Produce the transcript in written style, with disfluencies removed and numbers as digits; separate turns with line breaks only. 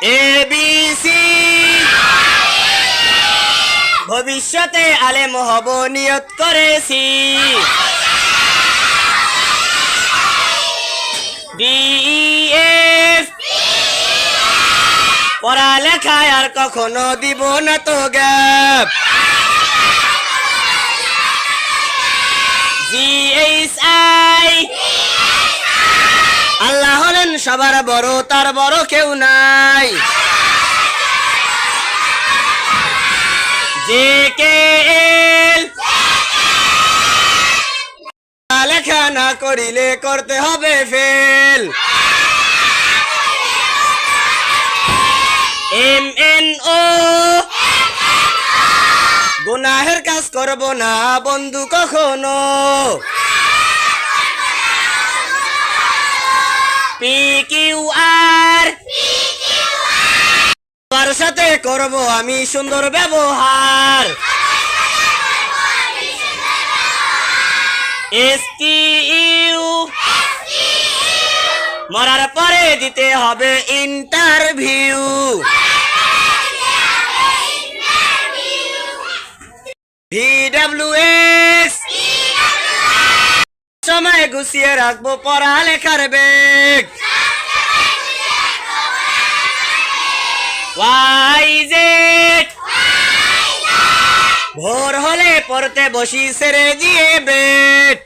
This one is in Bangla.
ABC ভবিষ্যতে আলেম হব নিয়ত করেছি। DEF পড়ালেখায় আর কখনো দিব না তো গ্যাপ। GHI আল্লাহ হলেন সবার বড়, তার বড় কেউ নাই। JKL লেখা না করিলে করতে হবে ফেল। MNO গুনাহের কাজ করব না বন্ধু কখনো। PQR তোমার সাথে করব আমি সুন্দর ব্যবহার। STU মরার পরে দিতে হবে ইন্টারভিউ। VWS সময় গুছিয়ে রাখবো পড়ালেখার বেগ। YZ ভোর হলে পড়তে বসি ছেড়ে দিয়ে বেড।